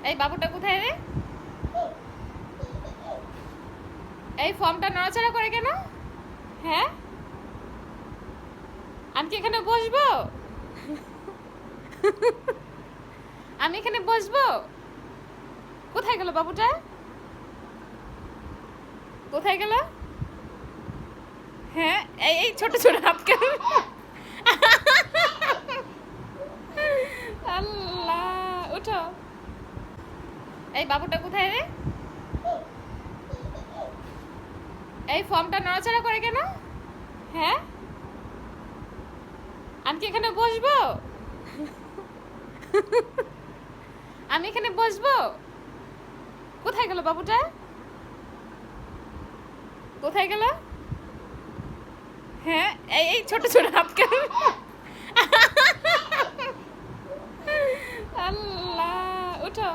এই বাবুটা কোথায় রে? এই ফর্মটা নড়াচড়া করে কেন? হ্যাঁ, আমি কি এখানে বসবো? আমি এখানে বসবো? কোথায় গেল বাবুটা? কোথায় গেল? হ্যাঁ, এই এই ছোট ছোট হাত কেন? আল্লাহ, উঠো। এই বাবুটা কোথায় রে? এই ফর্মটা নড়াচড়া করে কেন? হ্যাঁ, আমি কি এখানে বসবো? আমি এখানে বসবো? কোথায় গেল বাবুটা? কোথায় গেল? হ্যাঁ, এই এই ছোট ছোট হাত কেন? আল্লাহ, উঠো।